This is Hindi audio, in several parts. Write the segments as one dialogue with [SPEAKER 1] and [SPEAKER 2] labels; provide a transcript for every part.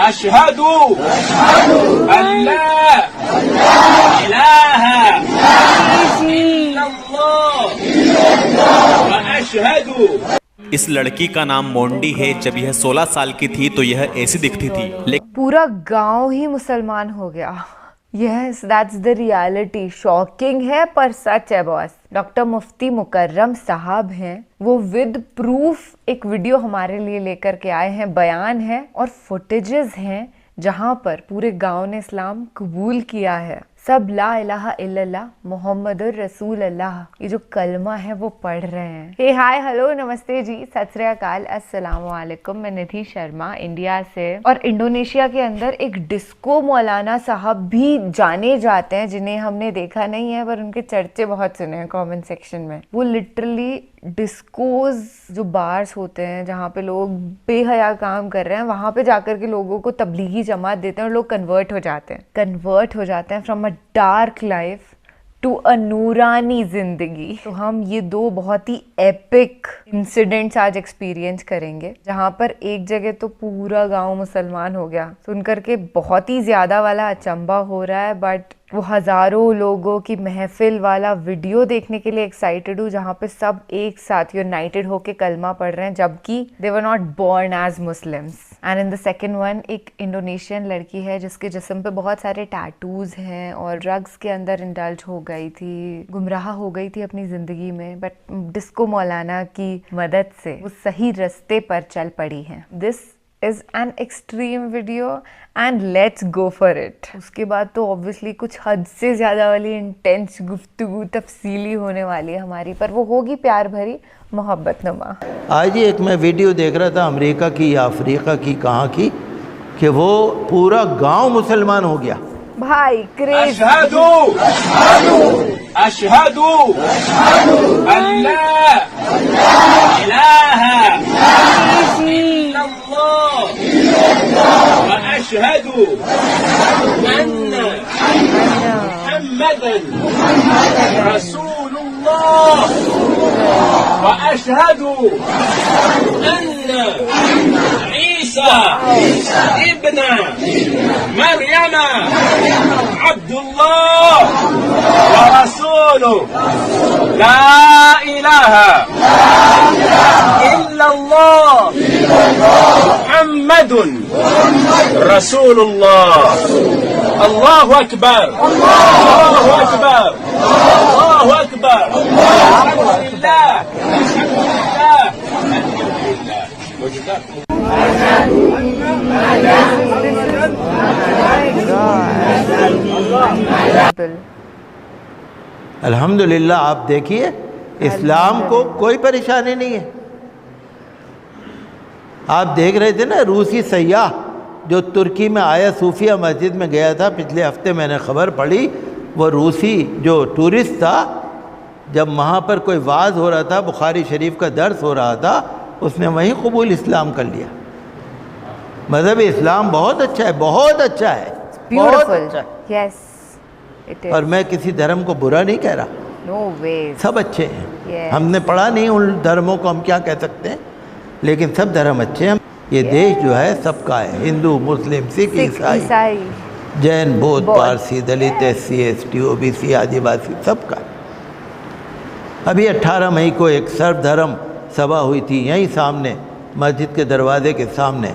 [SPEAKER 1] अशहदु अल्ला इलाहा इल्लल्लाह व अशहदु।
[SPEAKER 2] इस लड़की का नाम मोंडी है। जब यह 16 साल की थी तो यह ऐसी दिखती थी, लेकिन
[SPEAKER 3] पूरा गांव ही मुसलमान हो गया। Yes, that's the reality. Shocking है पर सच है बॉस। डॉक्टर मुफ्ती मुकर्रम साहब हैं, वो विद प्रूफ एक वीडियो हमारे लिए लेकर के आए हैं। बयान है और फुटेजेस हैं जहां पर पूरे गांव ने इस्लाम कबूल किया है। सब ला इलाहा इल्लल्लाह मुहम्मदुर रसूल अल्लाह, ये जो कलमा है वो पढ़ रहे हैं। हे हाय हेलो नमस्ते जी, सत श्री अकाल, अस्सलाम वालेकुम। मैं निधि शर्मा इंडिया से। और इंडोनेशिया के अंदर एक डिस्को मौलाना साहब भी जाने जाते हैं, जिन्हें हमने देखा नहीं है पर उनके चर्चे बहुत सुने हैं कमेंट सेक्शन में। वो लिटरली डिस्कोज जो बार्स होते हैं जहाँ पे लोग बेहया काम कर रहे हैं, वहां पे जाकर के लोगों को तबलीगी जमात देते हैं और लोग कन्वर्ट हो जाते हैं from a dark life to a नूरानी जिंदगी। तो हम ये दो बहुत ही एपिक इंसिडेंट्स आज एक्सपीरियंस करेंगे, जहाँ पर एक जगह तो पूरा गांव मुसलमान हो गया। सुनकर के बहुत ही ज्यादा वाला अचंभा हो रहा है, बट वो हजारों लोगों की महफिल वाला वीडियो देखने के लिए एक्साइटेड हूँ, जहाँ पे सब एक साथ यूनाइटेड होके कलमा पढ़ रहे हैं, जबकि they were not born as Muslims. And in the second one, एक इंडोनेशियन लड़की है जिसके जिस्म पे बहुत सारे टैटूज हैं और ड्रग्स के अंदर इंडल्ज हो गई थी, गुमराह हो गई थी अपनी जिंदगी में, बट डिस्को मौलाना की मदद से वो सही रास्ते पर चल पड़ी है। This is an extreme video and let's go for it. उसके बाद तो ऑब्वियसली कुछ हद से ज्यादा वाली इंटेंस गुफ्तगू तफसीली होने वाली है हमारी, पर वो होगी प्यार भरी मोहब्बत नुमा।
[SPEAKER 4] आज ही एक मैं वीडियो देख रहा था अमेरिका की या अफ्रीका की, कहाँ की, कि वो पूरा गांव मुसलमान हो गया
[SPEAKER 3] भाई। क्रेज।
[SPEAKER 1] अशहदु अल्ला इलाहा इल्लल्लाह व अशहदु अन्ना मुहम्मदन रसूलुल्लाह व अशहदु अन्ना ईसा इब्न मरियम अब्दुल्लाह व रसूलुहु ला इलाहा इल्लल्लाह मुहम्मदुन रसूलुल्लाह। अल्लाहु अकबर, अल्लाहु अकबर, अल्लाहु अकबर। अल्हम्दुलिल्लाह,
[SPEAKER 4] अल्हम्दुलिल्लाह। आप देखिए, इस्लाम को कोई परेशानी नहीं है। आप देख रहे थे ना, रूसी सयाह जो तुर्की में आया सूफिया मस्जिद में गया था, पिछले हफ्ते मैंने खबर पढ़ी, वो रूसी जो टूरिस्ट था, जब वहाँ पर कोई वाज हो रहा था, बुखारी शरीफ का दर्स हो रहा था, उसने वहीं कबूल इस्लाम कर लिया। मज़हब इस्लाम बहुत अच्छा है, बहुत अच्छा है, बहुत अच्छा है।
[SPEAKER 3] Yes, it is.
[SPEAKER 4] और मैं किसी धर्म को बुरा नहीं कह रहा,
[SPEAKER 3] No way.
[SPEAKER 4] सब अच्छे हैं।
[SPEAKER 3] Yes.
[SPEAKER 4] हमने पढ़ा नहीं उन धर्मों को, हम क्या कह सकते हैं, लेकिन सब धर्म अच्छे हैं। ये देश जो है सबका है, हिंदू मुस्लिम सिख ईसाई जैन बौद्ध पारसी दलित SC ST OBC आदिवासी सबका। अभी 18 मई को एक सर्वधर्म सभा हुई थी यहीं सामने, मस्जिद के दरवाजे के सामने।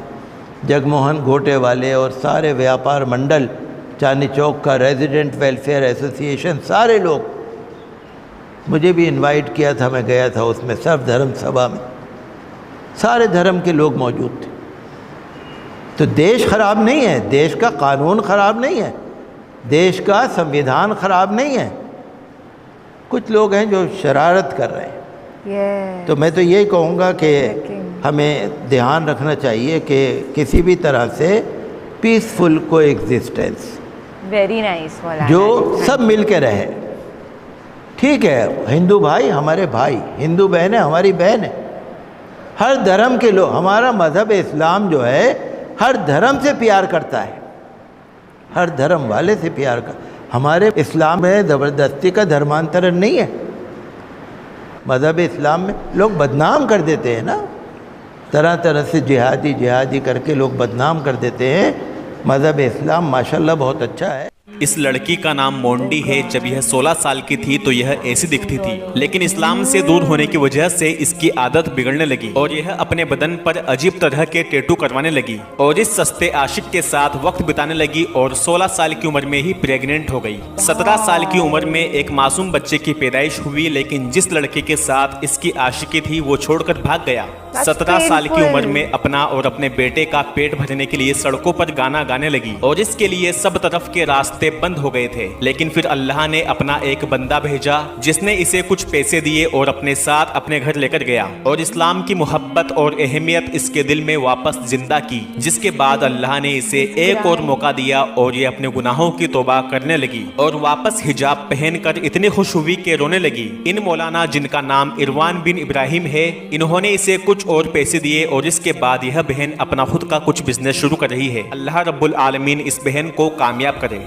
[SPEAKER 4] जगमोहन घोटे वाले और सारे व्यापार मंडल, चांदनी चौक का रेजिडेंट वेलफेयर एसोसिएशन, सारे लोग, मुझे भी इनवाइट किया था, मैं गया था उसमें सर्वधर्म सभा में, सारे धर्म के लोग मौजूद थे। तो देश खराब नहीं है, देश का कानून खराब नहीं है, देश का संविधान खराब नहीं है। कुछ लोग हैं जो शरारत कर रहे हैं। तो मैं तो यही कहूँगा कि हमें ध्यान रखना चाहिए कि किसी भी तरह से पीसफुल को एग्जिस्टेंस,
[SPEAKER 3] वेरी नाइस,
[SPEAKER 4] जो सब मिल के रहे। ठीक है, हिंदू भाई हमारे भाई, हिंदू बहनें हमारी बहन है, हर धर्म के लोग। हमारा मज़हब इस्लाम जो है हर धर्म से प्यार करता है, हर धर्म वाले से प्यार कर। हमारे इस्लाम में ज़बरदस्ती का धर्मांतरण नहीं है। मज़हब इस्लाम में लोग बदनाम कर देते हैं ना, तरह तरह से जिहादी जिहादी करके लोग बदनाम कर देते हैं। मज़हब इस्लाम माशाल्लाह बहुत अच्छा है।
[SPEAKER 2] इस लड़की का नाम मोंडी है। जब यह 16 साल की थी तो यह ऐसी दिखती थी, लेकिन इस्लाम से दूर होने की वजह से इसकी आदत बिगड़ने लगी और यह अपने बदन पर अजीब तरह के टैटू करवाने लगी और इस सस्ते आशिक के साथ वक्त बिताने लगी और 16 साल की उम्र में ही प्रेग्नेंट हो गई। 17 साल की उम्र में एक मासूम बच्चे की पैदाइश हुई, लेकिन जिस लड़के के साथ इसकी आशिकी थी वो छोड़कर भाग गया। 17 साल की उम्र में अपना और अपने बेटे का पेट भरने के लिए सड़कों पर गाना गाने लगी और इसके लिए सब तरफ के रास्ते बंद हो गए थे। लेकिन फिर अल्लाह ने अपना एक बंदा भेजा जिसने इसे कुछ पैसे दिए और अपने साथ अपने घर लेकर गया और इस्लाम की मोहब्बत और अहमियत इसके दिल में वापस जिंदा की, जिसके बाद अल्लाह ने इसे एक और मौका दिया और ये अपने गुनाहों की तौबा करने लगी और वापस हिजाब पहनकर इतनी खुश हुई कि रोने लगी। इन मौलाना, जिनका नाम इरवान बिन इब्राहिम है, इन्होंने इसे कुछ और पैसे दिए और इसके बाद यह बहन अपना खुद का कुछ बिजनेस शुरू कर रही है। अल्लाह रब्बुल आलमीन इस बहन को कामयाब करे।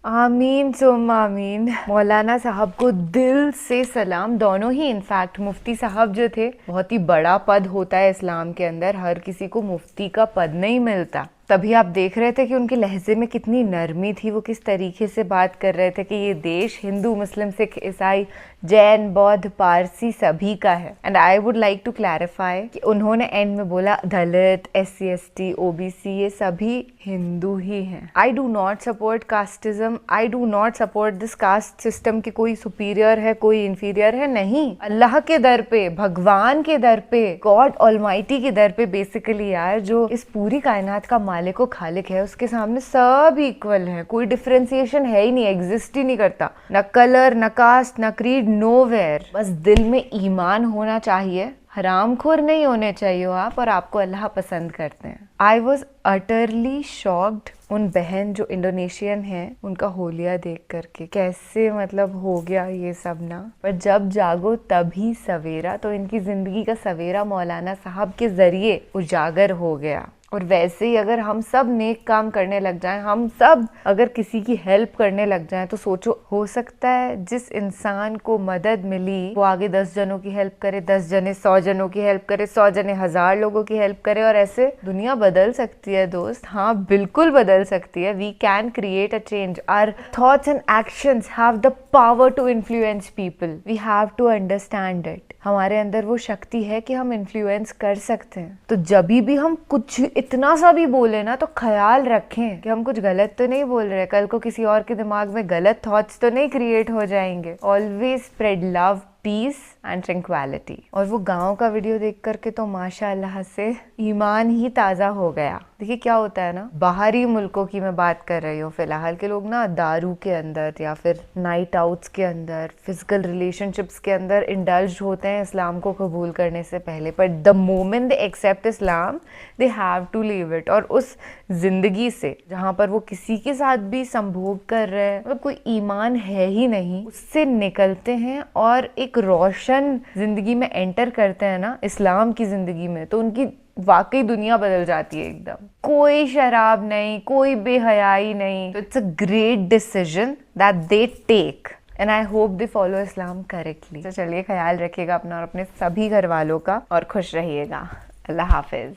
[SPEAKER 3] आमीन सुम आमीन। मौलाना साहब को दिल से सलाम, दोनों ही। इनफैक्ट मुफ्ती साहब जो थे, बहुत ही बड़ा पद होता है इस्लाम के अंदर, हर किसी को मुफ्ती का पद नहीं मिलता। तभी आप देख रहे थे कि उनके लहजे में कितनी नरमी थी, वो किस तरीके से बात कर रहे थे कि ये देश हिंदू, मुस्लिम, सिख, ईसाई, जैन, बौद्ध, पारसी सभी का है। And I would like to clarify कि उन्होंने एंड में बोला दलित, SC ST OBC ये सभी हिंदू ही हैं। I do not support casteism, I do not support this caste system कि कोई सुपीरियर है कोई इंफीरियर है, नहीं। अल्लाह के दर पे, भगवान के दर पे, गॉड ऑलमाइटी के दर पे बेसिकली यार, जो इस पूरी कायनात का मालिक को खालिक है, उसके सामने सब इक्वल है। कोई डिफरेंशिएशन है ही नहीं, एग्जिस्ट ही नहीं करता। न कलर, न कास्ट, न क्रीड, नोवेयर। बस दिल में ईमान होना चाहिए, हरामखोर नहीं होने चाहिए आप, और आपको अल्लाह पसंद करते हैं। आई वॉज अटरली शॉक्ड उन बहन जो इंडोनेशियन हैं, उनका होलिया देख करके कैसे मतलब हो गया ये सब ना। पर जब जागो तभी सवेरा, तो इनकी जिंदगी का सवेरा मौलाना साहब के जरिए उजागर हो गया। और वैसे ही अगर हम सब नेक काम करने लग जाएं, हम सब अगर किसी की हेल्प करने लग जाएं, तो सोचो, हो सकता है जिस इंसान को मदद मिली वो आगे 10 जनों की हेल्प करे, 10 जने 100 जनों की हेल्प करे, 100 जने 1000 लोगों की हेल्प करे, और ऐसे दुनिया बदल सकती है दोस्त। हाँ, बिल्कुल बदल सकती है। We can create a change. Our thoughts and actions have the power to influence people. We have to understand it. हमारे अंदर वो शक्ति है कि हम इन्फ्लुएंस कर सकते हैं। तो जब भी हम कुछ इतना सा भी बोले ना, तो ख्याल रखें कि हम कुछ गलत तो नहीं बोल रहे, कल को किसी और के दिमाग में गलत थॉट्स तो नहीं क्रिएट हो जाएंगे। Always spread love, peace and tranquillity. और वो गांव का वीडियो देख करके तो माशाअल्लाह से ईमान ही ताज़ा हो गया। देखिए क्या होता है ना, बाहरी मुल्कों की मैं बात कर रही हूँ फिलहाल के लोग ना दारू के अंदर या फिर नाइट आउट्स के अंदर, फिजिकल रिलेशनशिप्स के अंदर इंडल्ज होते हैं इस्लाम को कबूल करने से पहले। पर the moment they accept Islam, they have to leave it. और उस जिंदगी से जहाँ पर वो किसी के साथ भी संभोग कर रहे हैं, मतलब कोई ईमान है ही नहीं, उससे निकलते हैं और एक रोशन जिंदगी में एंटर करते हैं ना, इस्लाम की जिंदगी में, तो उनकी वाकई दुनिया बदल जाती है एकदम। कोई शराब नहीं, कोई बेहयाई नहीं। तो it's a great decision that they take and I hope they follow Islam correctly. तो चलिए, ख्याल रखिएगा अपना और अपने सभी घर वालों का, और खुश रहिएगा। अल्लाह हाफिज।